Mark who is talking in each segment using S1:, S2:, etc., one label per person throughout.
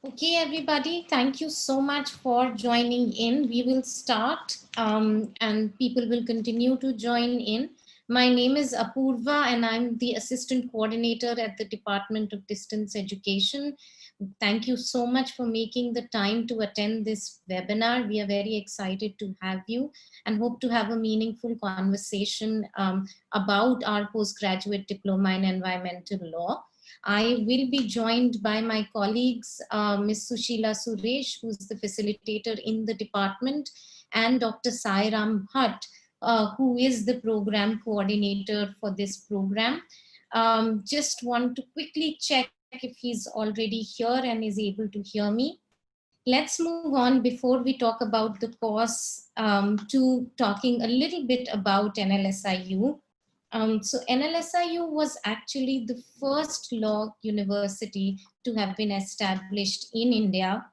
S1: Okay, everybody, thank you so much for joining in. We will start and people will continue to join in. My name is Apurva and I'm the Assistant Coordinator at the Department of Distance Education. Thank you so much for making the time to attend this webinar. We are very excited to have you and hope to have a meaningful conversation about our postgraduate diploma in environmental law. I will be joined by my colleagues, Ms. Sushila Suresh, who's the facilitator in the department, and Dr. Sairam Bhatt, who is the program coordinator for this program. Just want to quickly check if he's already here and is able to hear me. Let's move on before we talk about the course to talking a little bit about NLSIU. So NLSIU was actually the first law university to have been established in India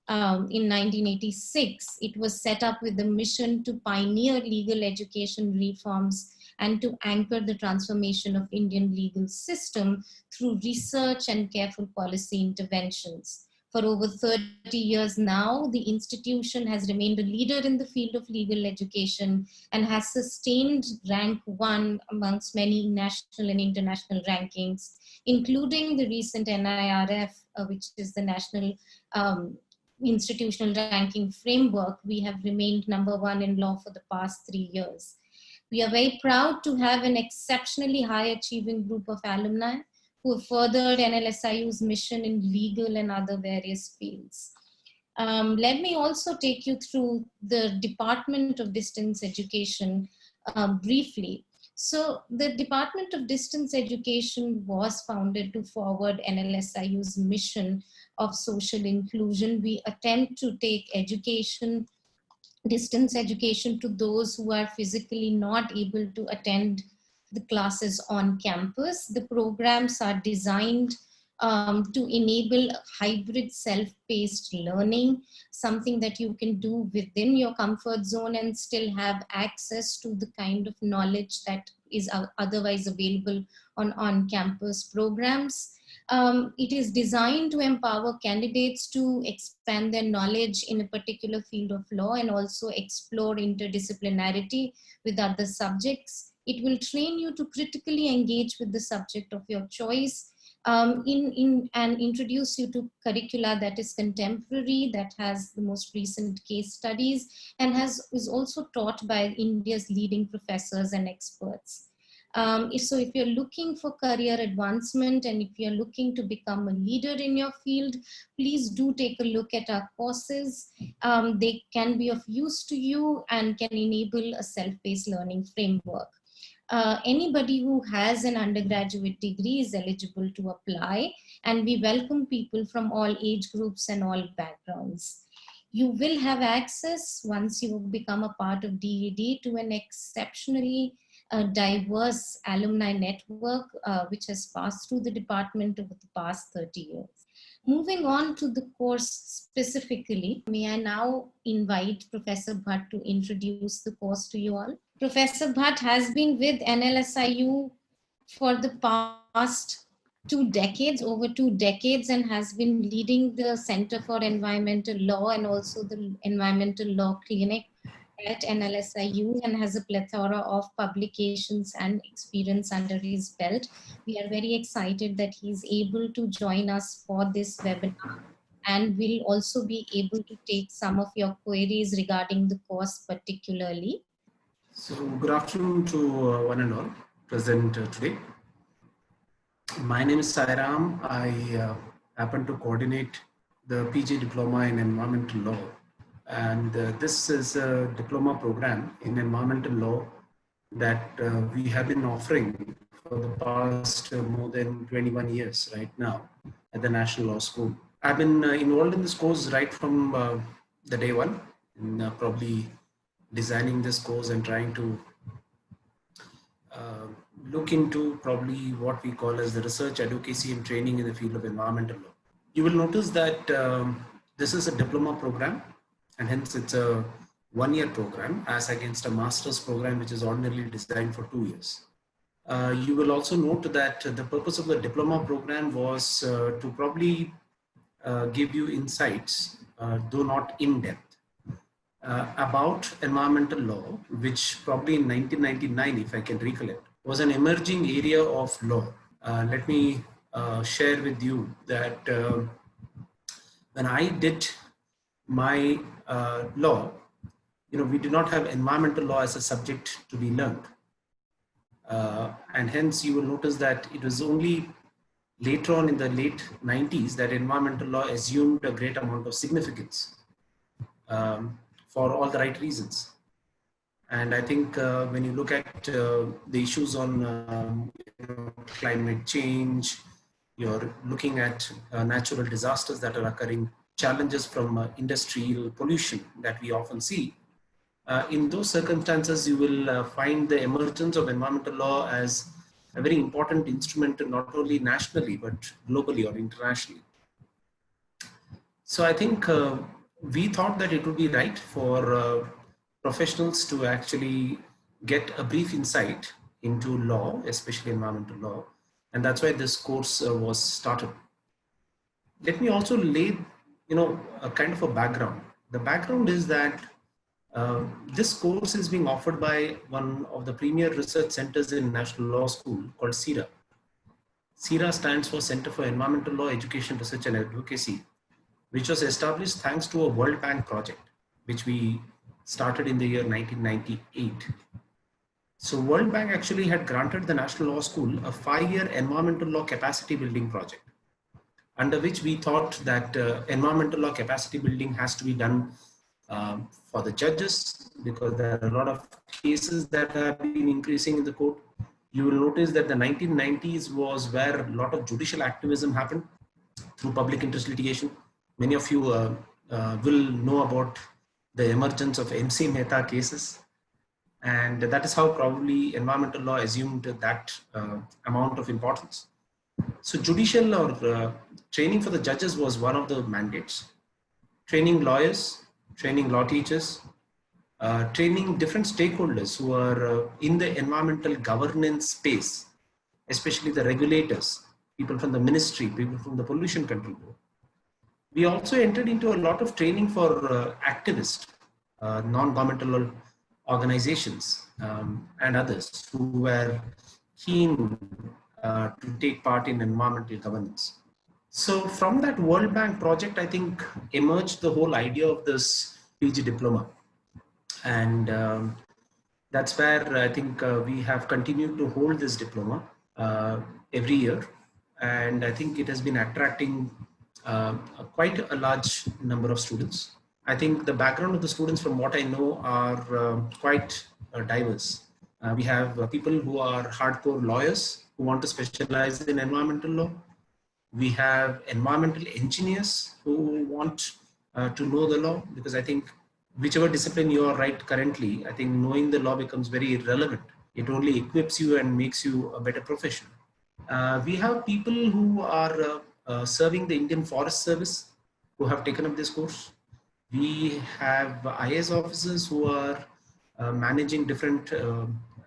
S1: in 1986. It was set up with the mission to pioneer legal education reforms and to anchor the transformation of Indian legal system through research and careful policy interventions. For over 30 years now, the institution has remained a leader in the field of legal education and has sustained rank 1 amongst many national and international rankings, including the recent NIRF, which is the National Institutional Ranking Framework. We have remained #1 in law for the past 3 years. We are very proud to have an exceptionally high achieving group of alumni who have furthered NLSIU's mission in legal and other various fields. Let me also take you through the Department of Distance Education briefly. So the Department of Distance Education was founded to forward NLSIU's mission of social inclusion. We attempt to take education, distance education, to those who are physically not able to attend the classes on campus. The programs are designed to enable hybrid self-paced learning, something that you can do within your comfort zone and still have access to the kind of knowledge that is otherwise available on on-campus programs. It is designed to empower candidates to expand their knowledge in a particular field of law and also explore interdisciplinarity with other subjects. It will train you to critically engage with the subject of your choice, and introduce you to curricula that is contemporary, that has the most recent case studies, and is also taught by India's leading professors and experts. So if you're looking for career advancement and if you're looking to become a leader in your field, please do take a look at our courses. They can be of use to you and can enable a self-paced learning framework. Anybody who has an undergraduate degree is eligible to apply, and we welcome people from all age groups and all backgrounds. You will have access, once you become a part of DED, to an exceptionally diverse alumni network which has passed through the department over the past 30 years. Moving on to the course specifically, may I now invite Professor Bhatt to introduce the course to you all. Professor Bhatt has been with NLSIU for the past 2 decades, over 2 decades, and has been leading the Center for Environmental Law and also the Environmental Law Clinic at NLSIU, and has a plethora of publications and experience under his belt. We are very excited that he's able to join us for this webinar, and will also be able to take some of your queries regarding the course particularly.
S2: So good afternoon to one and all present today. My name is Sairam. I happen to coordinate the PG Diploma in Environmental Law, and this is a diploma program in environmental law that we have been offering for the past more than 21 years right now at the National Law School. I've been involved in this course right from the day one, in probably designing this course and trying to look into probably what we call as the research, advocacy and training in the field of environmental law. You will notice that this is a diploma program, and hence it's a one-year program as against a master's program which is ordinarily designed for 2 years. You will also note that the purpose of the diploma program was to probably give you insights, though not in depth, about environmental law, which probably in 1999, if I can recollect, was an emerging area of law. Let me share with you that when I did my law, we do not have environmental law as a subject to be learned. And hence you will notice that it was only later on in the late 90s that environmental law assumed a great amount of significance, for all the right reasons. And I think when you look at the issues on climate change, you're looking at natural disasters that are occurring, challenges from industrial pollution that we often see. In those circumstances, you will find the emergence of environmental law as a very important instrument, not only nationally, but globally or internationally. So I think we thought that it would be right for professionals to actually get a brief insight into law, especially environmental law. And that's why this course was started. Let me also lay, a kind of a background. The background is that this course is being offered by one of the premier research centers in National Law School called CERA. CERA stands for Center for Environmental Law Education, Research and Advocacy, which was established thanks to a World Bank project, which we started in the year 1998. So World Bank actually had granted the National Law School a 5-year environmental law capacity building project, under which we thought that environmental law capacity building has to be done for the judges, because there are a lot of cases that have been increasing in the court. You will notice that the 1990s was where a lot of judicial activism happened through public interest litigation. Many of you will know about the emergence of MC Mehta cases. And that is how probably environmental law assumed that amount of importance. So judicial or training for the judges was one of the mandates. Training lawyers, training law teachers, training different stakeholders who are in the environmental governance space, especially the regulators, people from the ministry, people from the pollution control board. We also entered into a lot of training for activists, non-governmental organizations, and others who were keen to take part in environmental governance. So from that World Bank project, I think emerged the whole idea of this PG diploma. And that's where I think we have continued to hold this diploma every year. And I think it has been attracting quite a large number of students. I think the background of the students, from what I know, are quite diverse. We have people who are hardcore lawyers who want to specialize in environmental law. We have environmental engineers who want to know the law, because I think whichever discipline you are right currently, I think knowing the law becomes very irrelevant. It only equips you and makes you a better professional. We have people who are serving the Indian Forest Service who have taken up this course. We have IAS officers who are managing different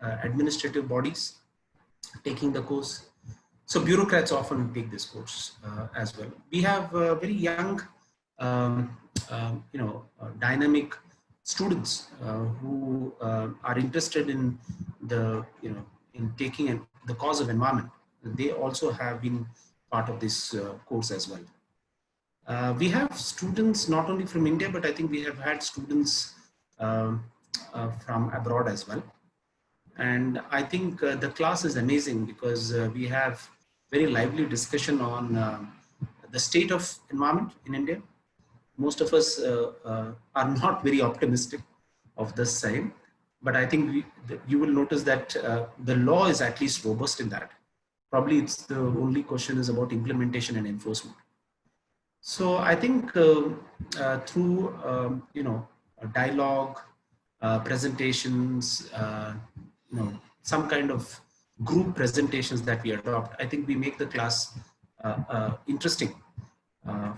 S2: administrative bodies taking the course. So bureaucrats often take this course as well. We have very young, dynamic students who are interested in the, in taking the cause of environment. They also have been part of this course as well. We have students not only from India, but I think we have had students from abroad as well. And I think the class is amazing because we have very lively discussion on the state of environment in India. Most of us are not very optimistic of this side, but I think you will notice that the law is at least robust in that. Probably it's the only question is about implementation and enforcement. So I think through dialogue, presentations, some kind of group presentations that we adopt, I think we make the class interesting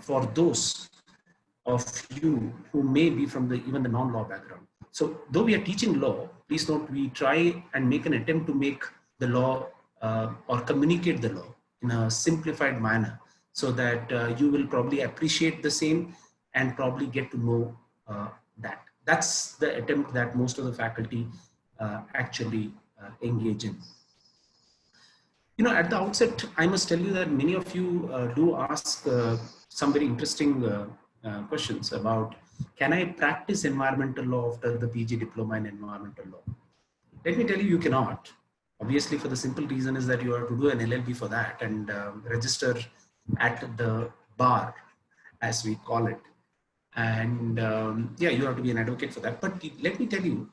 S2: for those of you who may be from even the non-law background. So though we are teaching law, please note we try and make an attempt to make the law or communicate the law in a simplified manner so that you will probably appreciate the same and probably get to know that. That's the attempt that most of the faculty actually engage in. At the outset, I must tell you that many of you do ask some very interesting questions about, can I practice environmental law after the PG diploma in environmental law? Let me tell you, you cannot. Obviously, for the simple reason is that you have to do an LLB for that and register at the bar, as we call it. And yeah, you have to be an advocate for that. But let me tell you,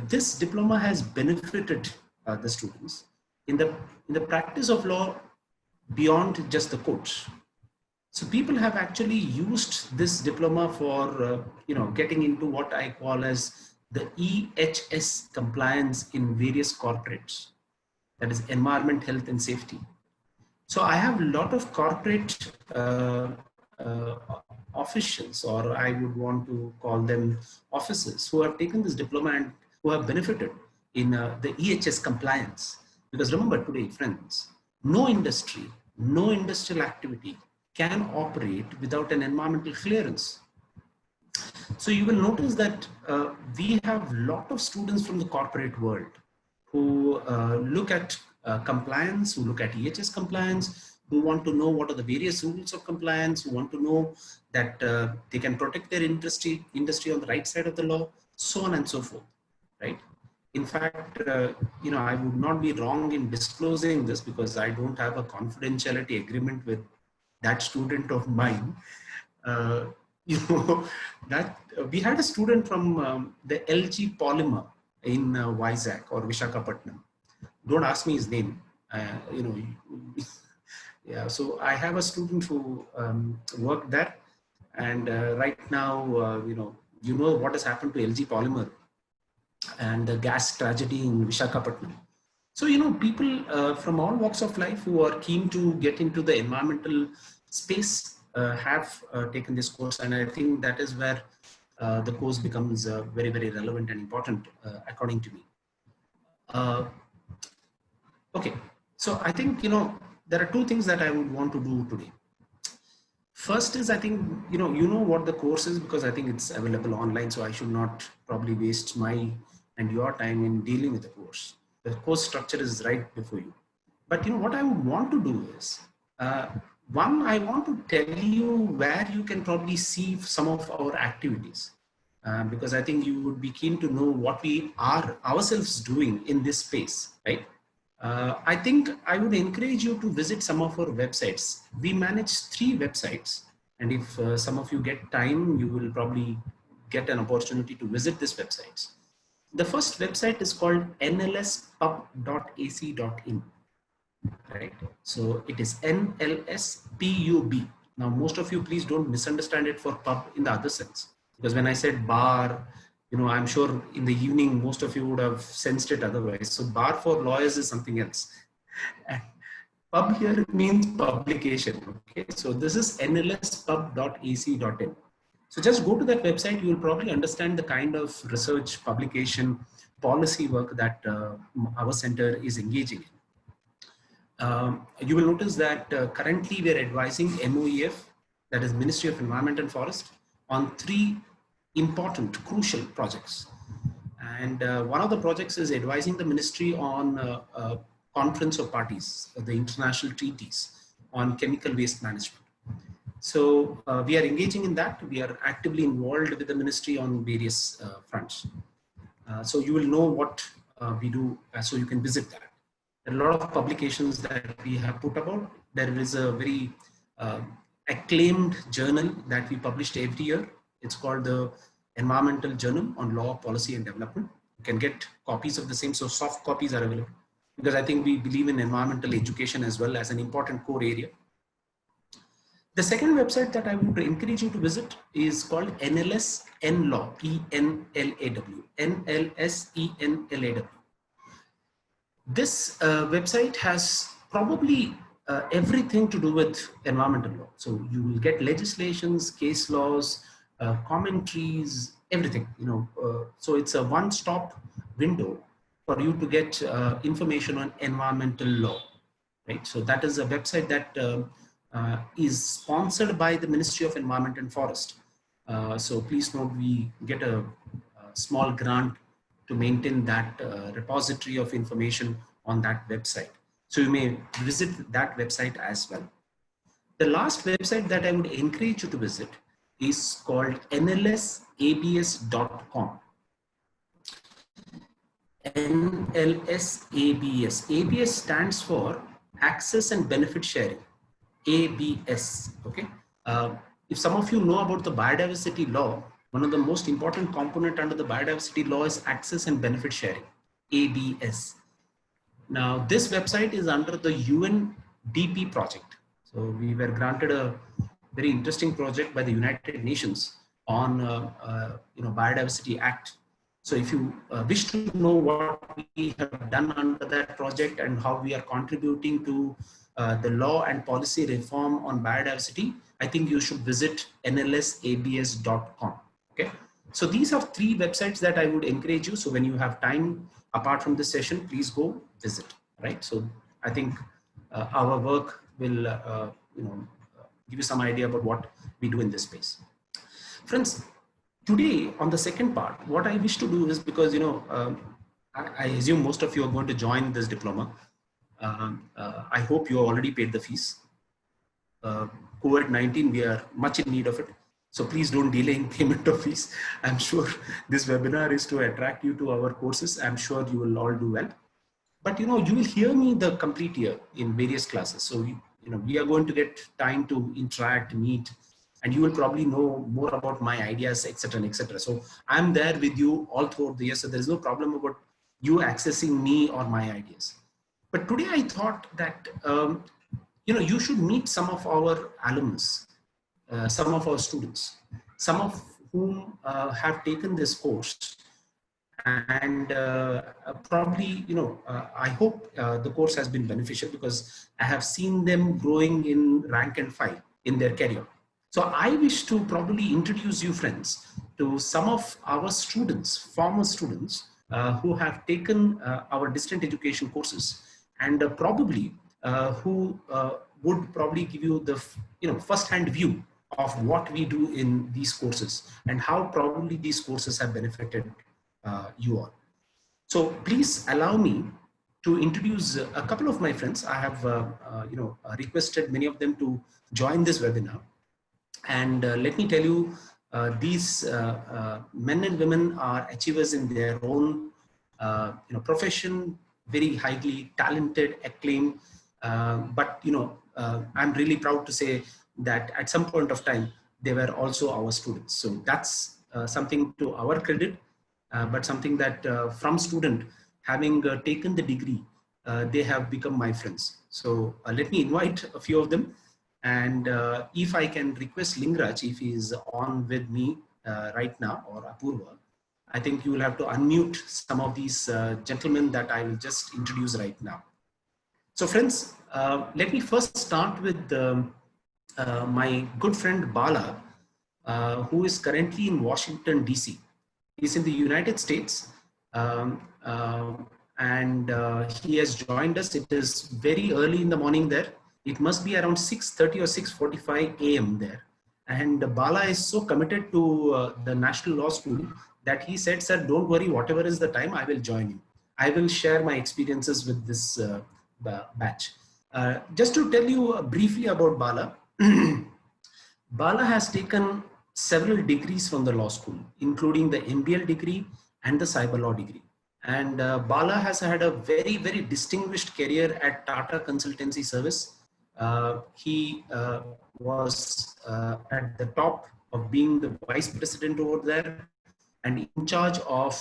S2: this diploma has benefited the students in the practice of law beyond just the courts. So people have actually used this diploma for getting into what I call as the EHS compliance in various corporates, that is environment, health, and safety. So I have a lot of corporate uh, officials, or I would want to call them officers, who have taken this diploma and who have benefited in the EHS compliance. Because remember today, friends, no industry, no industrial activity can operate without an environmental clearance. So you will notice that we have a lot of students from the corporate world who look at compliance, who look at EHS compliance, who want to know what are the various rules of compliance, who want to know that they can protect their industry on the right side of the law, so on and so forth, right? In fact, I would not be wrong in disclosing this because I don't have a confidentiality agreement with that student of mine. Uh, that we had a student from the LG Polymer in Vizag or Vishakhapatnam. Don't ask me his name. Yeah. So I have a student who worked there, and right now, what has happened to LG Polymer and the gas tragedy in Vishakhapatnam. So, people from all walks of life who are keen to get into the environmental space have taken this course. And I think that is where the course becomes very, very relevant and important, according to me. Okay. So I think, there are two things that I would want to do today. First is, I think, you know what the course is, because I think it's available online. So I should not probably waste my and your time in dealing with the course. The course structure is right before you. But what I would want to do is, one, I want to tell you where you can probably see some of our activities, because I think you would be keen to know what we are ourselves doing in this space, right? I think I would encourage you to visit some of our websites. We manage 3 websites, and if some of you get time, you will probably get an opportunity to visit these websites. The first website is called nlspub.ac.in, right? So it is NLSPUB. Now, most of you, please don't misunderstand it for pub in the other sense, because when I said bar, I'm sure in the evening, most of you would have sensed it otherwise. So bar for lawyers is something else. And pub here means publication. Okay, so this is nlspub.ac.in. So just go to that website. You will probably understand the kind of research, publication, policy work that our center is engaging in. You will notice that currently we are advising MOEF, that is Ministry of Environment and Forest, on 3 important, crucial projects. And one of the projects is advising the ministry on conference of parties, the international treaties on chemical waste management. So we are engaging in that. We are actively involved with the ministry on various fronts. So you will know what we do, so you can visit that. There are a lot of publications that we have put about. There is a very acclaimed journal that we published every year. It's called the Environmental Journal on Law, Policy and Development. You can get copies of the same, so soft copies are available, because I think we believe in environmental education as well as an important core area. The second website that I would encourage you to visit is called NLS Enlaw, E-N-L-A-W, NLS-E-N-L-A-W. This website has probably everything to do with environmental law. So you will get legislations, case laws, commentaries, everything. So it's a one-stop window for you to get information on environmental law, right? So that is a website that is sponsored by the Ministry of Environment and Forest. So please note, we get a small grant to maintain that repository of information on that website. So you may visit that website as well. The last website that I would encourage you to visit is called nlsabs.com. NLSABS. ABS stands for Access and Benefit Sharing. ABS. Okay. If some of you know about the biodiversity law, one of the most important component under the biodiversity law is access and benefit sharing. ABS. Now, this website is under the UNDP project. So we were granted a very interesting project by the United Nations on Biodiversity Act. So if you wish to know what we have done under that project and how we are contributing to the law and policy reform on biodiversity, I think you should visit nlsabs.com. Okay. So these are 3 websites that I would encourage you. So when you have time apart from this session, please go visit. Right. So I think our work will, give you some idea about what we do in this space. Friends, today on the second part, what I wish to do is, because, I assume most of you are going to join this diploma. I hope you already paid the fees. COVID-19, we are much in need of it. So please don't delay in payment of fees. I'm sure this webinar is to attract you to our courses. I'm sure you will all do well. But you will hear me the complete year in various classes. So we are going to get time to interact, meet, and you will probably know more about my ideas, etc., etc. So I'm there with you all throughout the year. So there is no problem about you accessing me or my ideas. But today I thought that you should meet some of our alumnus, some of our students, some of whom have taken this course. And probably, I hope the course has been beneficial, because I have seen them growing in rank and file in their career. So I wish to probably introduce you, friends, to some of our students, former students, who have taken our distant education courses, and probably who would probably give you the first-hand view of what we do in these courses and how probably these courses have benefited you all. So please allow me to introduce a couple of my friends. I have requested many of them to join this webinar, and let me tell you, these men and women are achievers in their own profession, very highly talented, acclaimed, but I'm really proud to say that at some point of time they were also our students. So that's something to our credit. But something that from student having taken the degree, they have become my friends. So let me invite a few of them. And if I can request Lingraj, if he is on with me right now, or Apurva, I think you will have to unmute some of these gentlemen that I will just introduce right now. So friends, let me first start with my good friend Bala, who is currently in Washington, DC. He's in the United States, and he has joined us. It is very early in the morning there. It must be around 6:30 or 6:45 a.m. there. And Bala is so committed to the National Law School that he said, "Sir, don't worry, whatever is the time, I will join you. I will share my experiences with this batch." Just to tell you briefly about Bala, Bala has taken several degrees from the law school, including the MBL degree and the cyber law degree. And Bala has had a very, very distinguished career at Tata Consultancy Service. He was at the top of being the vice president over there and in charge of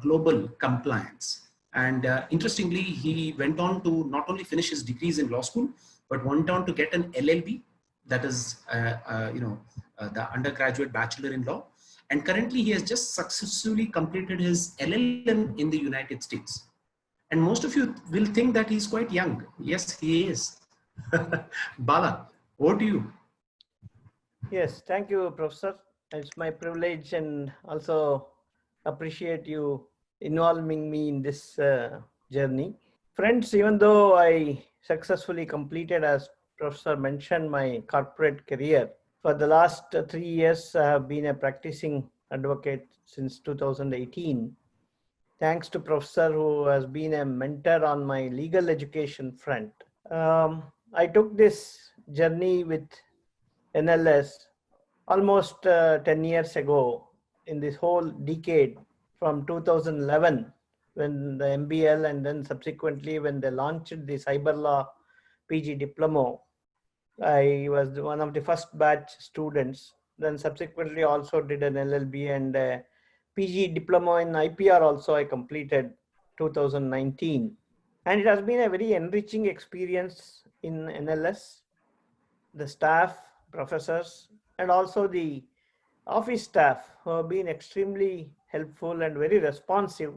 S2: global compliance. And interestingly, he went on to not only finish his degrees in law school, but went on to get an LLB, that is, the undergraduate bachelor in law. And currently, he has just successfully completed his LLM in the United States. And most of you will think that he's quite young. Yes, he is. Bala, over to you.
S3: Yes, thank you, Professor. It's my privilege and also appreciate you involving me in this journey. Friends, even though I successfully completed, as Professor mentioned my corporate career. For the last 3 years, I have been a practicing advocate since 2018. Thanks to Professor who has been a mentor on my legal education front. I took this journey with NLS almost 10 years ago, in this whole decade from 2011 when the MBL, and then subsequently when they launched the cyber law PG diploma. I was one of the first batch students, then subsequently also did an LLB and PG diploma in IPR also I completed 2019. And it has been a very enriching experience in NLS. The staff, professors, and also the office staff who have been extremely helpful and very responsive.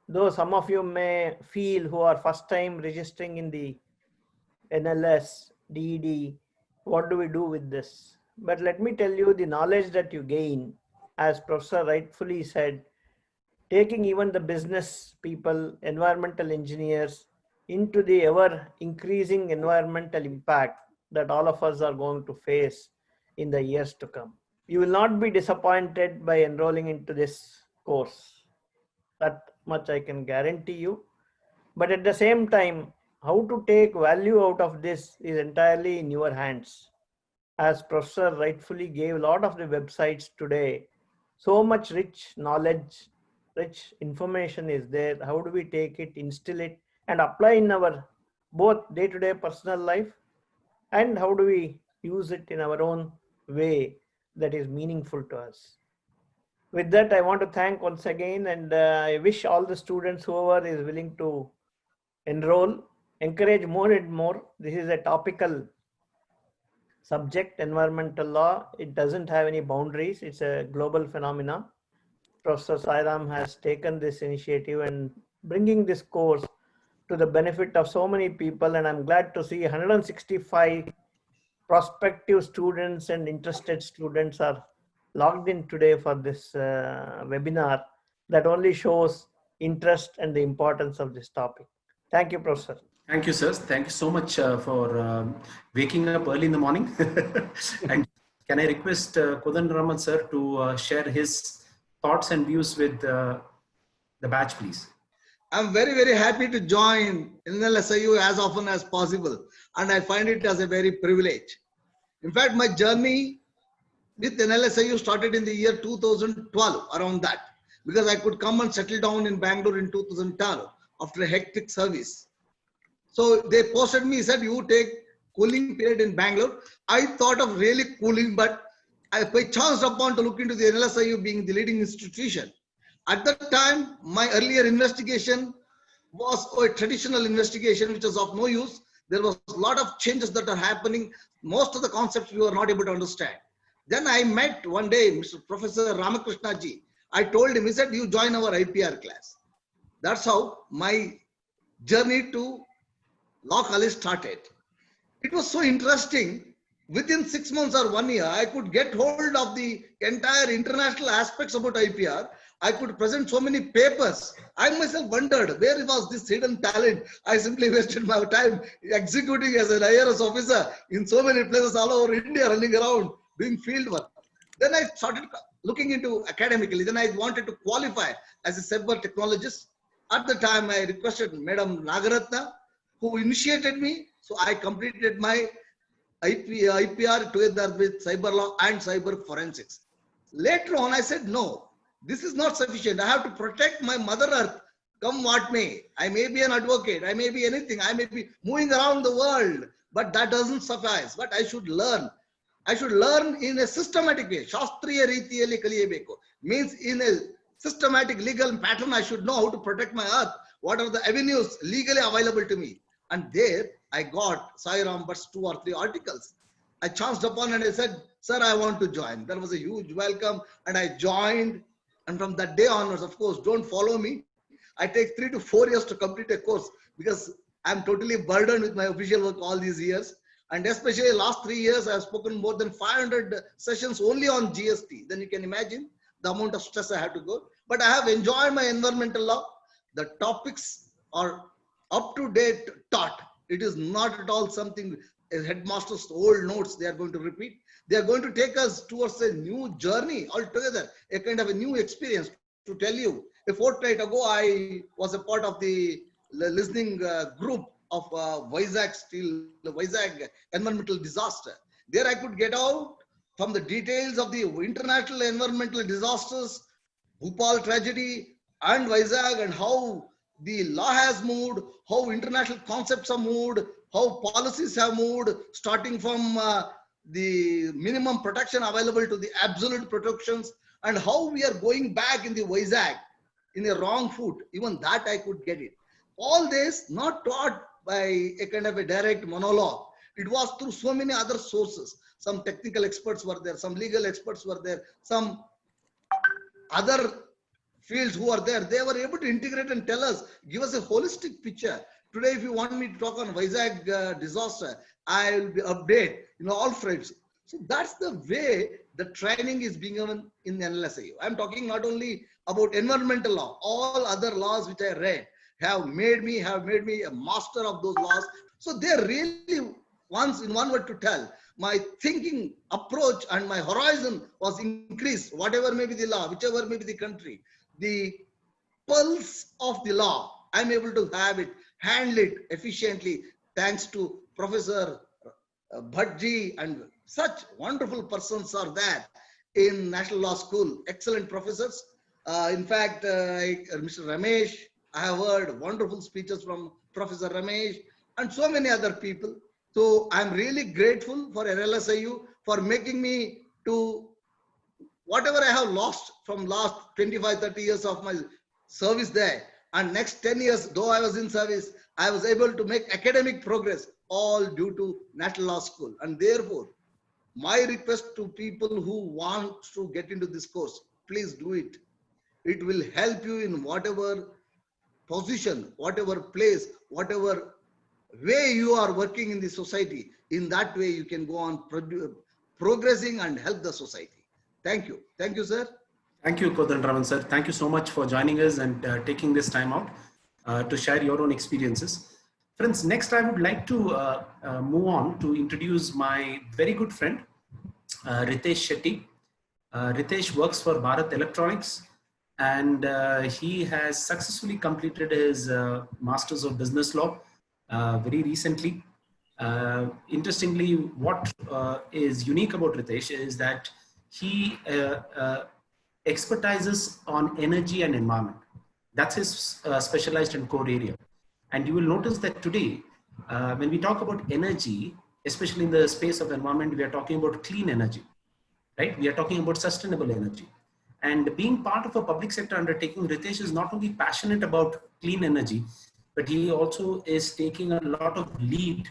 S3: Though some of you may feel who are first time registering in the NLS, DED, what do we do with this? But let me tell you the knowledge that you gain, as Professor rightfully said, taking even the business people, environmental engineers into the ever increasing environmental impact that all of us are going to face in the years to come. You will not be disappointed by enrolling into this course. That much I can guarantee you. But at the same time, how to take value out of this is entirely in your hands. As Professor rightfully gave a lot of the websites today, so much rich knowledge, rich information is there. How do we take it, instill it, and apply in our both day-to-day personal life, and how do we use it in our own way that is meaningful to us? With that, I want to thank once again, and I wish all the students, whoever is willing to enroll, encourage more and more. This is a topical subject, environmental law. It doesn't have any boundaries. It's a global phenomenon. Professor Sairam has taken this initiative and bringing this course to the benefit of so many people, and I'm glad to see 165 prospective students and interested students are logged in today for this webinar. That only shows interest and the importance of this topic. Thank you, Professor.
S2: Thank you, sir. Thank you so much for waking up early in the morning. And can I request Kodanaraman sir to share his thoughts and views with the batch, please?
S4: I'm very, very happy to join NLSIU as often as possible, and I find it as a very privilege. In fact, my journey with NLSIU started in the year 2012, around that, because I could come and settle down in Bangalore in 2012 after a hectic service. So they posted me, said, you take cooling period in Bangalore. I thought of really cooling, but I chanced upon to look into the NLSIU being the leading institution. At that time, my earlier investigation was a traditional investigation, which was of no use. There was a lot of changes that are happening. Most of the concepts we were not able to understand. Then I met one day Mr. Professor Ramakrishna ji. I told him, he said, you join our IPR class. That's how my journey to law college started. It was so interesting. Within 6 months or 1 year, I could get hold of the entire international aspects about IPR. I could present so many papers. I myself wondered, where was this hidden talent? I simply wasted my time executing as an IRS officer in so many places all over India, running around, doing field work. Then I started looking into academically. Then I wanted to qualify as a cyber technologist. At the time, I requested Madam Nagaratna, who initiated me. So I completed my IPR together with cyber law and cyber forensics. Later on, I said, no, this is not sufficient. I have to protect my mother earth, come what may. I may be an advocate, I may be anything, I may be moving around the world, but that doesn't suffice. But I should learn. I should learn in a systematic way. Shastriya Ritiyalli Kaliyabeku means in a systematic legal pattern. I should know how to protect my earth. What are the avenues legally available to me? And there I got Sai Ram Bhatt's 2 or 3 articles. I chanced upon and I said, sir, I want to join. That was a huge welcome and I joined. And from that day onwards, of course, don't follow me. I take 3 to 4 years to complete a course because I'm totally burdened with my official work all these years. And especially last 3 years, I have spoken more than 500 sessions only on GST. Then you can imagine the amount of stress I had to go. But I have enjoyed my environmental law. The topics are up to date taught. It is not at all something as headmaster's old notes they are going to repeat. They are going to take us towards a new journey altogether, a kind of a new experience. To tell you, a fortnight ago, I was a part of the listening group of Vizag environmental disaster. There I could get out from the details of the international environmental disasters, Bhopal tragedy, and Vizag, and how the law has moved, how international concepts have moved, how policies have moved, starting from the minimum protection available to the absolute protections, and how we are going back in the Vizag in a wrong foot. Even that I could get it. All this not taught by a kind of a direct monologue. It was through so many other sources. Some technical experts were there, some legal experts were there, some other fields who are there. They were able to integrate and tell us, give us a holistic picture. Today, if you want me to talk on Vizag disaster, I will be update, all fronts. So that's the way the training is being given in NLSIU. I'm talking not only about environmental law, all other laws which I read have made me a master of those laws. So they really, once in one word to tell, my thinking approach and my horizon was increased. Whatever may be the law, whichever may be the country, the pulse of the law, I'm able to have it, handle it efficiently, thanks to Professor Bhattji, and such wonderful persons are there in National Law School, excellent professors. In fact, Mr. Ramesh, I have heard wonderful speeches from Professor Ramesh and so many other people. So I'm really grateful for NLSIU for making me to whatever I have lost from last 25, 30 years of my service there. And next 10 years, though I was in service, I was able to make academic progress, all due to National Law School. And therefore, my request to people who want to get into this course, please do it. It will help you in whatever position, whatever place, whatever way you are working in the society. In that way, you can go on progressing and help the society. Thank you. Thank you, sir.
S2: Thank you, Kodandraman sir. Thank you so much for joining us and taking this time out to share your own experiences. Friends, next I would like to move on to introduce my very good friend, Ritesh Shetty. Ritesh works for Bharat Electronics, and he has successfully completed his Masters of Business Law very recently. Interestingly, what is unique about Ritesh is that he expertises on energy and environment. That's his specialized and core area. And you will notice that today, when we talk about energy, especially in the space of environment, we are talking about clean energy, right? We are talking about sustainable energy. And being part of a public sector undertaking, Ritesh is not only passionate about clean energy, but he also is taking a lot of lead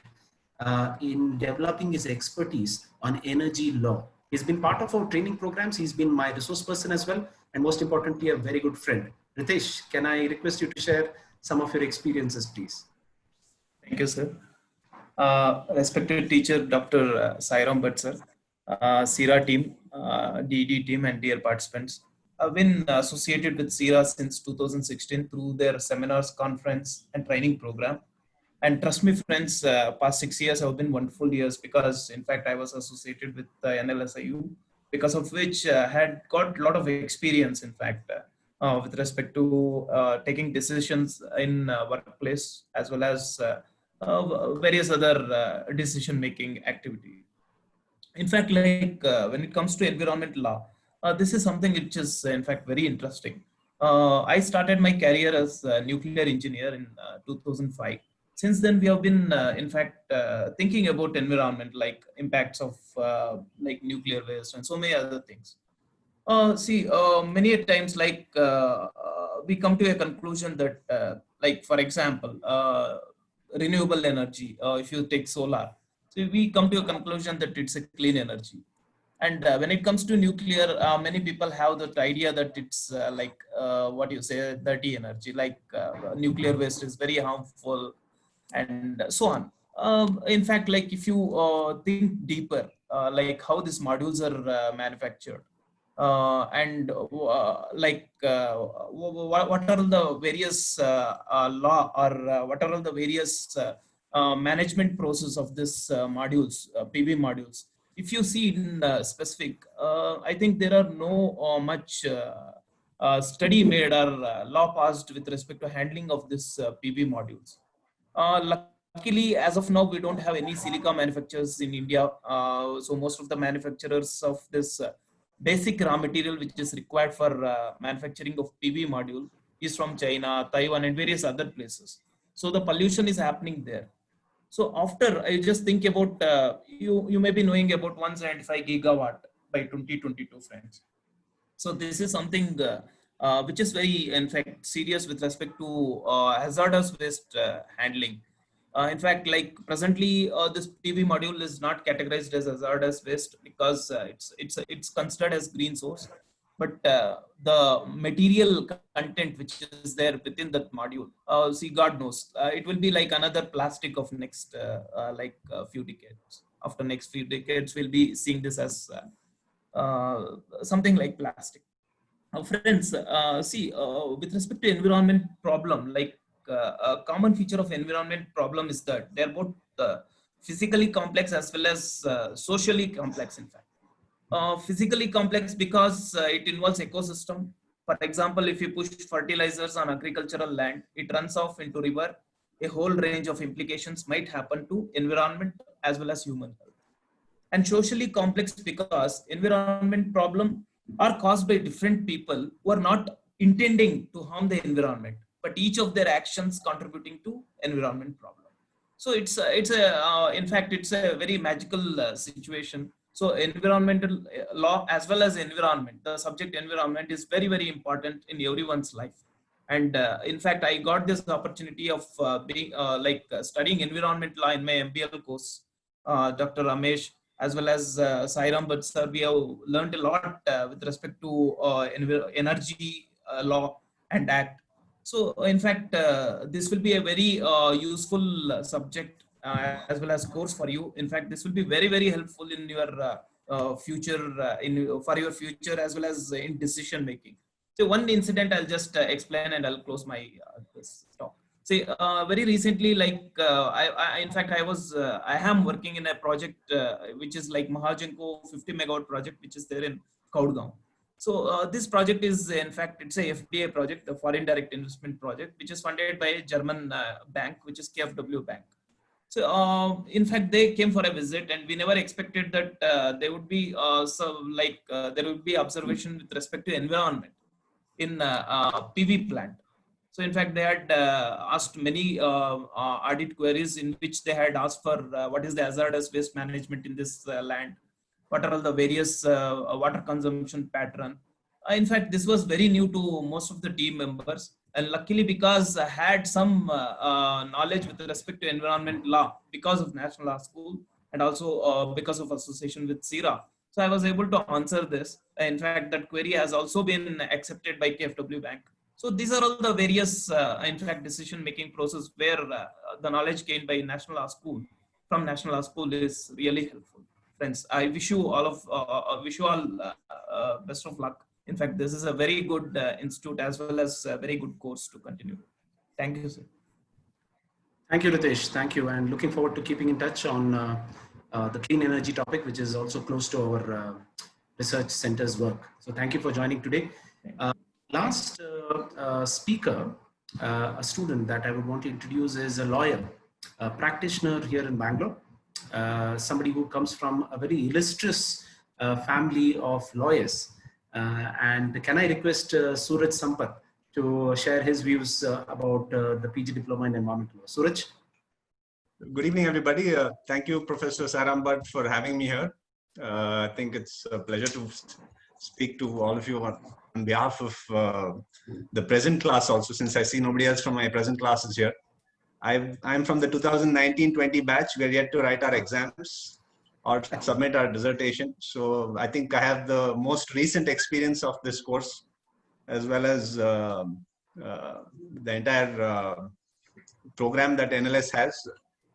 S2: in developing his expertise on energy law. He's been part of our training programs. He's been my resource person as well. And most importantly, a very good friend. Ritesh, can I request you to share some of your experiences, please?
S5: Thank you, sir. Respected teacher, Dr. Sairam Bhatt, sir, CIRA team, DED team, and dear participants. I've been associated with CIRA since 2016 through their seminars, conference, and training program. And trust me, friends, past 6 years have been wonderful years because, in fact, I was associated with NLSIU, because of which I had got a lot of experience, in fact, with respect to taking decisions in workplace as well as various other decision-making activity. In fact, like when it comes to environment law, this is something which is, in fact, very interesting. I started my career as a nuclear engineer in 2005. Since then, we have been, in fact, thinking about environment, like impacts of like nuclear waste and so many other things. Many a times, like we come to a conclusion that, like for example, renewable energy. If you take solar, so we come to a conclusion that it's a clean energy. And when it comes to nuclear, many people have that idea that it's like what you say, dirty energy, like nuclear waste is very harmful, and so on. In fact, like if you think deeper, like how these modules are manufactured, and like what are the various law, or what are the various management process of this modules, PV modules. If you see in specific, I think there are no much study made or law passed with respect to handling of this PV modules. Luckily, as of now, we don't have any silica manufacturers in India. So most of the manufacturers of this basic raw material which is required for manufacturing of PV module is from China, Taiwan, and various other places. So the pollution is happening there. So after I just think about you may be knowing about 175 gigawatt by 2022, friends. So this is something which is very, in fact, serious with respect to hazardous waste handling. In fact, like presently, this PV module is not categorized as hazardous waste because it's considered as green source. But the material content which is there within that module, see, God knows, it will be like another plastic of next few decades. After next few decades, we'll be seeing this as something like plastic. Friends, see, with respect to environment problem, like a common feature of environment problem is that they're both physically complex as well as socially complex, in fact. Physically complex because it involves ecosystem. For example, if you push fertilizers on agricultural land, it runs off into river. A whole range of implications might happen to environment as well as human health. And socially complex because environment problem are caused by different people who are not intending to harm the environment, but each of their actions contributing to environment problem. So it's a in fact it's a very magical situation. So environmental law as well as environment, the subject environment is very important in everyone's life. And in fact, I got this opportunity of being studying environment law in my MBL course. Dr. Ramesh as well as Sairam, but sir, we have learned a lot with respect to energy law and act. So, in fact, this will be a very useful subject as well as course for you. In fact, this will be very helpful in your future, for your future as well as in decision making. So, one incident I'll just explain and I'll close my this talk. See, very recently, like in fact, I am working in a project which is like Mahajanko 50 megawatt project, which is there in Kaudgaon. So this project is, in fact, it's a FDI project, the Foreign Direct Investment Project, which is funded by a German bank, which is KfW Bank. So in fact, they came for a visit, and we never expected that there would be there would be observation with respect to environment in PV plant. So in fact, they had asked many audit queries in which they had asked for what is the hazardous waste management in this land, what are all the various water consumption pattern. In fact, this was very new to most of the team members. And luckily, because I had some knowledge with respect to environment law because of National Law School and also because of association with CIRA. So I was able to answer this. In fact, that query has also been accepted by KfW Bank. So these are all the various, in fact, decision-making process where the knowledge gained by National Law School from National Law School is really helpful. Friends, I wish you all best of luck. In fact, this is a very good institute as well as a very good course to continue. Thank you, sir.
S2: Thank you, Ritesh. Thank you. And looking forward to keeping in touch on the clean energy topic, which is also close to our research center's work. So thank you for joining today. Last speaker, a student that I would want to introduce is a lawyer, a practitioner here in Bangalore, somebody who comes from a very illustrious family of lawyers. And can I request Suraj Sampath to share his views about the PG Diploma in Environmental Law. Suraj?
S6: Good evening, everybody. Thank you, Professor Sairam Bhatt, for having me here. I think it's a pleasure to speak to all of you on behalf of the present class also, since I see nobody else from my present classes here. I'm from the 2019-20 batch. We are yet to write our exams or submit our dissertation. So I think I have the most recent experience of this course, as well as the entire program that NLS has.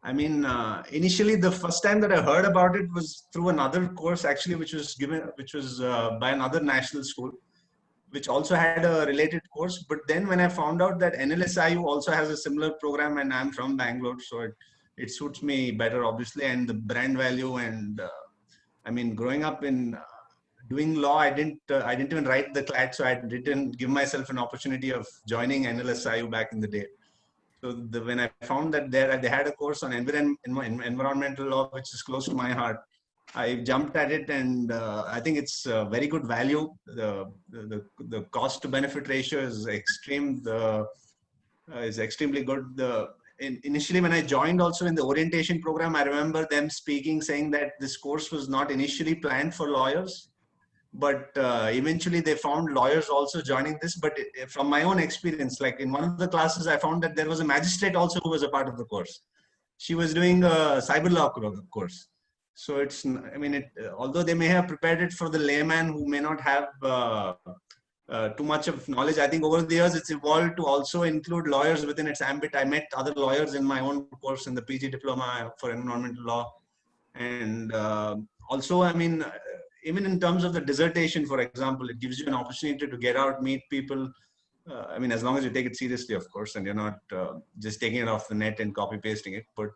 S6: I mean, initially, the first time that I heard about it was through another course, actually, which was by another national school, which also had a related course. But then when I found out that NLSIU also has a similar program, and I'm from Bangalore, so it suits me better, obviously, and the brand value. And I mean, growing up in doing law, I didn't even write the CLAT, so I didn't give myself an opportunity of joining NLSIU back in the day. So when I found that they had a course on environmental law, which is close to my heart, I jumped at it, and I think it's very good value. The cost to benefit ratio is extreme. Is extremely good. Initially, when I joined also in the orientation program, I remember them saying that this course was not initially planned for lawyers, but eventually they found lawyers also joining this. But from my own experience, like in one of the classes, I found that there was a magistrate also who was a part of the course. She was doing a cyber law course. So it's, I mean, although they may have prepared it for the layman who may not have too much of knowledge, I think over the years it's evolved to also include lawyers within its ambit. I met other lawyers in my own course in the PG diploma for environmental law. And also, I mean, even in terms of the dissertation, for example, it gives you an opportunity to get out, meet people. I mean, as long as you take it seriously, of course, and you're not just taking it off the net and copy pasting it. But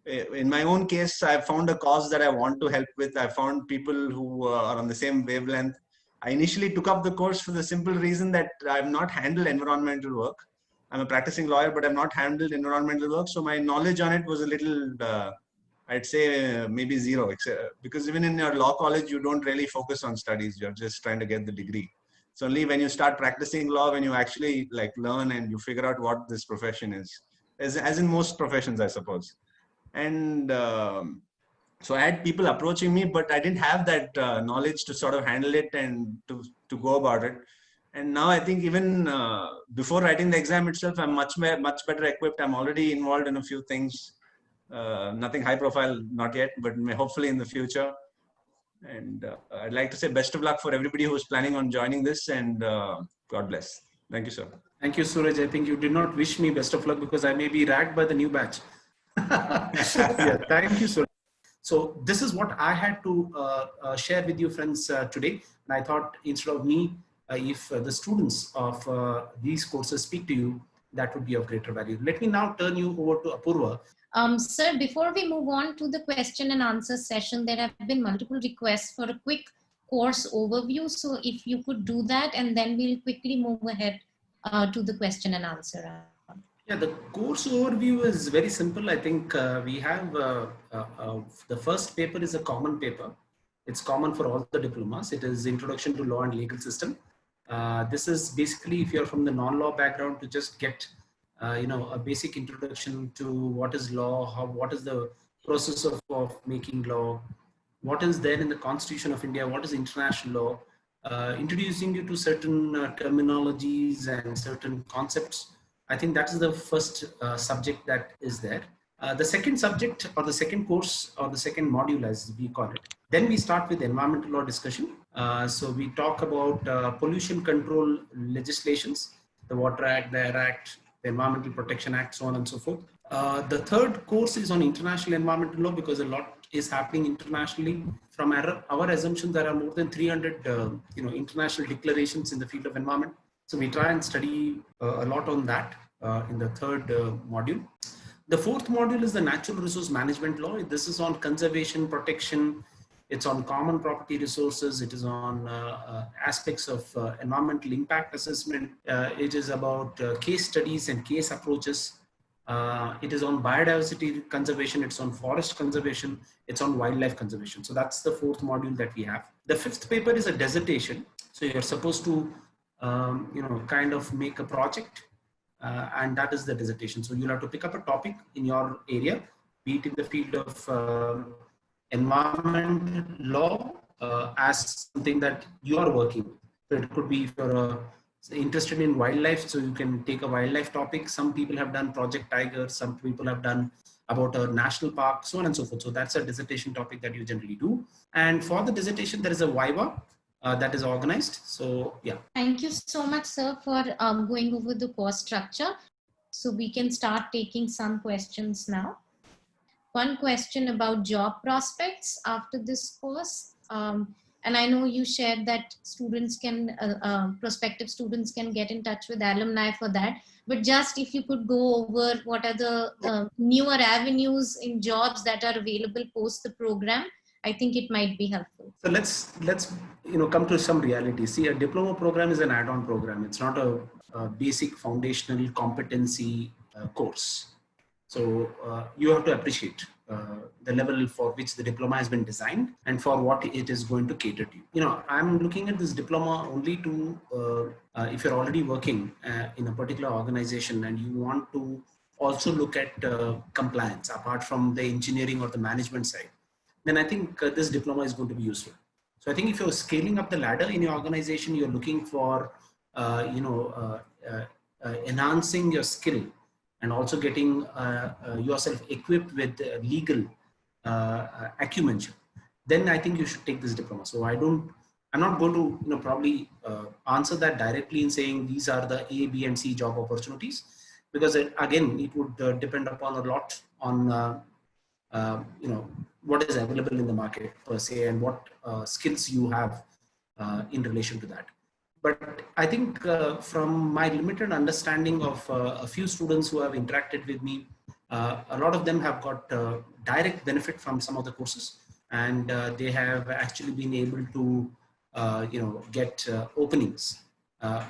S6: in my own case, I found a cause that I want to help with. I found people who are on the same wavelength. I initially took up the course for the simple reason that I've not handled environmental work. I'm a practicing lawyer, but I've not handled environmental work. So my knowledge on it was a little, I'd say maybe zero, because even in your law college, you don't really focus on studies. You're just trying to get the degree. It's only when you start practicing law, when you actually like learn and you figure out what this profession is, as in most professions, I suppose. And so I had people approaching me, but I didn't have that knowledge to sort of handle it and to go about it. And now I think even before writing the exam itself, I'm much better equipped. I'm already involved in a few things. Nothing high profile, not yet, but hopefully in the future. And I'd like to say best of luck for everybody who's planning on joining this, and God bless. Thank you, sir.
S2: Thank you, Suraj. I think you did not wish me best of luck because I may be ragged by the new batch. Yeah, thank you, Suraj. So this is what I had to share with you, friends, today. And I thought instead of me, if the students of these courses speak to you, that would be of greater value. Let me now turn you over to Apurva.
S1: Sir, before we move on to the question and answer session, there have been multiple requests for a quick course overview. So if you could do that, and then we'll quickly move ahead to the question and answer round.
S2: Yeah, the course overview is very simple. I think we have the first paper is a common paper. It's common for all the diplomas. It is Introduction to Law and Legal System. This is basically if you're from the non-law background, to just get a basic introduction to what is law, what is the process of making law, what is there in the Constitution of India, what is international law, introducing you to certain terminologies and certain concepts. I think that is the first subject that is there. The second subject, or the second course, or the second module as we call it. Then we start with environmental law discussion. So we talk about pollution control legislations, the Water Act, the Air Act, the Environmental Protection Act, so on and so forth. The third course is on international environmental law, because a lot is happening internationally. From our assumption, there are more than 300 international declarations in the field of environment. So we try and study a lot on that in the third module. The fourth module is the natural resource management law. This is on conservation, protection. It's on common property resources. It is on aspects of environmental impact assessment. It is about case studies and case approaches. It is on biodiversity conservation. It's on forest conservation. It's on wildlife conservation. So that's the fourth module that we have. The fifth paper is a dissertation. So you're supposed to kind of make a project, and that is the dissertation. So you'll have to pick up a topic in your area, be it in the field of environment law as something that you are working with. So it could be if you're interested in wildlife, so you can take a wildlife topic. Some people have done Project Tiger, some people have done about a national park, so on and so forth. So that's a dissertation topic that you generally do. And for the dissertation, there is a viva that is organized. So yeah.
S1: Thank you so much, sir, for going over the course structure. So we can start taking some questions now. One question about job prospects after this course. And I know you shared that students can, prospective students can get in touch with alumni for that. But just if you could go over what are the newer avenues in jobs that are available post the program, I think it might be helpful.
S2: So let's come to some reality. See, a diploma program is an add-on program. It's not a basic foundational competency course. So you have to appreciate the level for which the diploma has been designed and for what it is going to cater to. I'm looking at this diploma only to, if you're already working in a particular organization and you want to also look at compliance apart from the engineering or the management side, then I think this diploma is going to be useful. So I think if you're scaling up the ladder in your organization, you're looking for, enhancing your skill and also getting yourself equipped with legal acumen, then I think you should take this diploma. So I'm not going to probably answer that directly in saying these are the A, B, and C job opportunities, because again, it would depend upon a lot on what is available in the market per se and what skills you have in relation to that. But I think from my limited understanding of a few students who have interacted with me, a lot of them have got direct benefit from some of the courses, and they have actually been able to get openings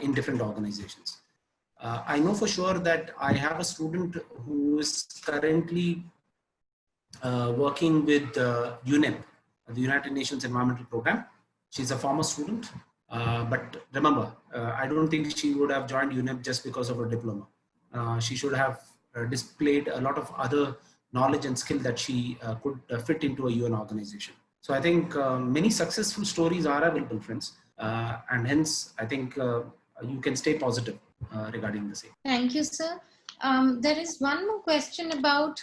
S2: in different organizations. I know for sure that I have a student who is currently working with UNEP, the United Nations Environmental Program. She's a former student, but remember, I don't think she would have joined UNEP just because of her diploma. She should have displayed a lot of other knowledge and skill that she could fit into a UN organization. So I think many successful stories are available, friends, and hence I think you can stay positive regarding the same.
S1: Thank you, sir. There is one more question about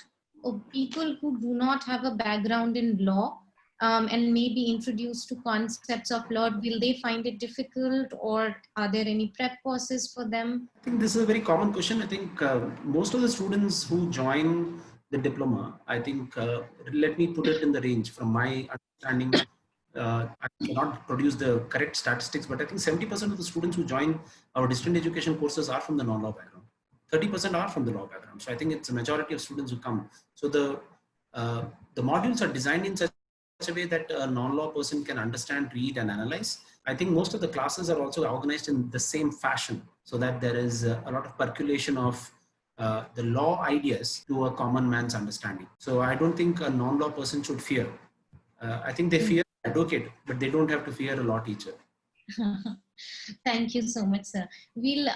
S1: people who do not have a background in law and may be introduced to concepts of law. Will they find it difficult, or are there any prep courses for them?
S2: I think this is a very common question. I think most of the students who join the diploma, I think, let me put it in the range from my understanding. I cannot produce the correct statistics, but I think 70% of the students who join our distant education courses are from the non-law background. 30% are from the law background. So I think it's a majority of students who come. So the modules are designed in such a way that a non-law person can understand, read, and analyze. I think most of the classes are also organized in the same fashion, so that there is a lot of percolation of the law ideas to a common man's understanding. So I don't think a non-law person should fear. I think they fear advocate, but they don't have to fear a law teacher.
S1: Thank you so much, sir. We'll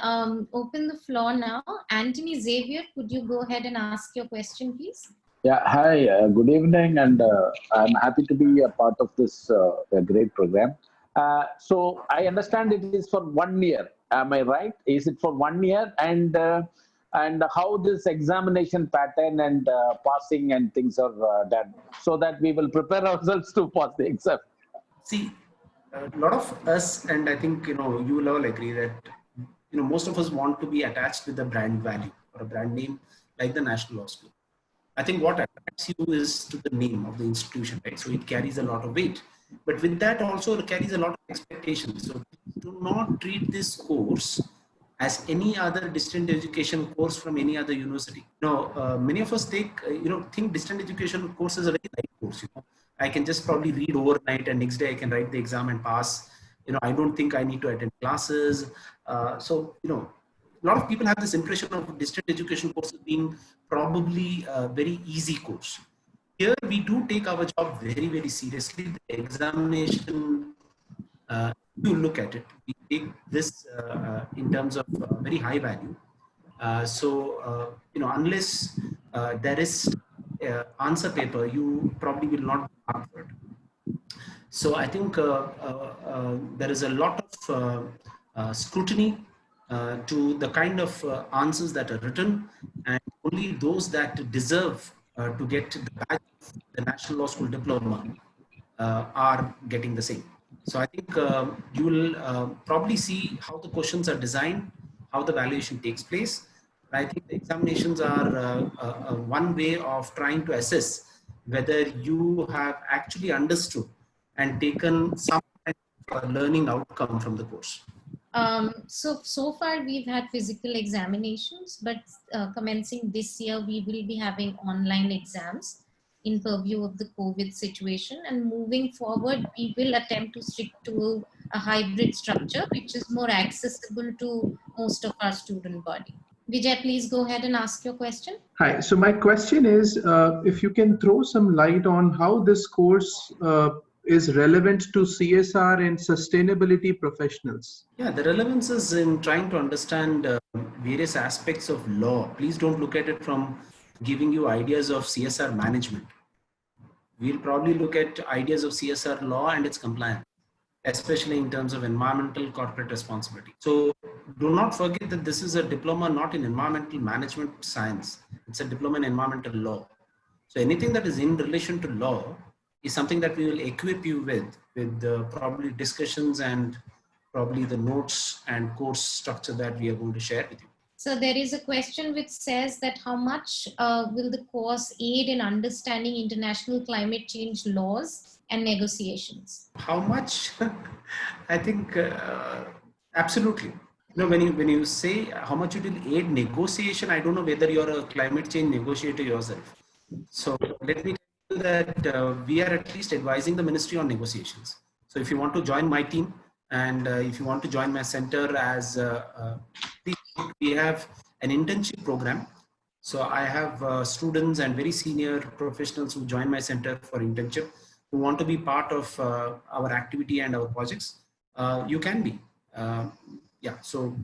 S1: open the floor now. Anthony Xavier, could you go ahead and ask your question, please?
S7: Yeah, hi, good evening, and I'm happy to be a part of this great program. So I understand it is for 1 year. Am I right? Is it for 1 year? And how this examination pattern and passing and things are done, so that we will prepare ourselves to pass the exam.
S2: See, a lot of us, and I think you will all agree that most of us want to be attached with a brand value or a brand name like the National Law School. I think what attracts you is to the name of the institution, right? So it carries a lot of weight, but with that also it carries a lot of expectations. So do not treat this course as any other distant education course from any other university. Many of us think distant education course is a very light course. I can just probably read overnight and next day I can write the exam and pass. I don't think I need to attend classes. A lot of people have this impression of distant education courses being probably a very easy course. Here we do take our job very, very seriously. The examination, you look at it, we take this in terms of very high value. Unless there is answer paper, you probably will not be marked for it. So I think there is a lot of scrutiny to the kind of answers that are written, and only those that deserve to get the badge of the National Law School diploma are getting the same. So I think you will probably see how the questions are designed, how the valuation takes place. I think the examinations are one way of trying to assess whether you have actually understood and taken some learning outcome from the course?
S1: So far we've had physical examinations, but commencing this year, we will be having online exams in purview of the COVID situation. And moving forward, we will attempt to stick to a hybrid structure, which is more accessible to most of our student body. Vijay, please go ahead and ask your question.
S8: Hi. So my question is, if you can throw some light on how this course is relevant to CSR and sustainability professionals.
S2: Yeah, the relevance is in trying to understand various aspects of law. Please don't look at it from giving you ideas of CSR management. We'll probably look at ideas of CSR law and its compliance, especially in terms of environmental corporate responsibility. So do not forget that this is a diploma not in environmental management science. It's a diploma in environmental law. So anything that is in relation to law is something that we will equip you with probably discussions and probably the notes and course structure that we are going to share with you.
S1: So there is a question which says that how much will the course aid in understanding international climate change laws and negotiations?
S2: How much? I think absolutely. You know, when you say how much it will aid negotiation, I don't know whether you're a climate change negotiator yourself. So let me tell you that we are at least advising the ministry on negotiations. So if you want to join my team and if you want to join my center as we have an internship program. So I have students and very senior professionals who join my center for internship, who want to be part of our activity and our projects. You can be. Yeah. So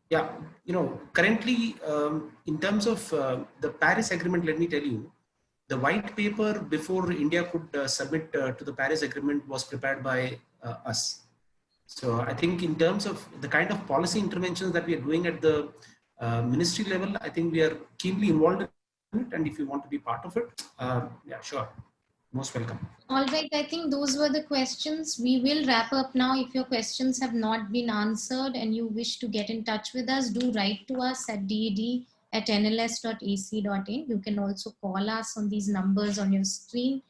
S2: yeah, you know, currently in terms of the Paris Agreement, let me tell you, the white paper before India could submit to the Paris Agreement was prepared by us. So I think in terms of the kind of policy interventions that we are doing at the ministry level, I think we are keenly involved in it. And if you want to be part of it, yeah, sure. Most welcome.
S1: All right, I think those were the questions. We will wrap up now. If your questions have not been answered and you wish to get in touch with us, do write to us at ded@nls.ac.in. You can also call us on these numbers on your screen.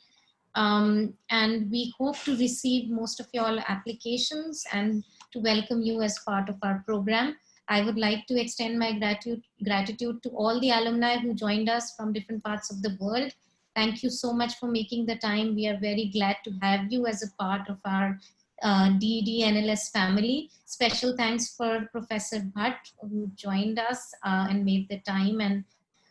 S1: And we hope to receive most of your applications and to welcome you as part of our program. I would like to extend my gratitude to all the alumni who joined us from different parts of the world. Thank you so much for making the time. We are very glad to have you as a part of our DED NLS family. Special thanks for Professor Bhatt, who joined us and made the time and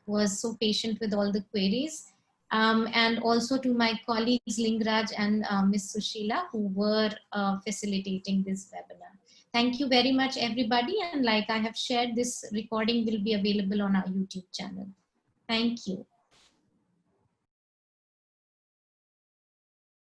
S1: was so patient with all the queries. And also to my colleagues Lingraj and Ms. Sushila, who were facilitating this webinar. Thank you very much, everybody. And like I have shared, this recording will be available on our YouTube channel. Thank you.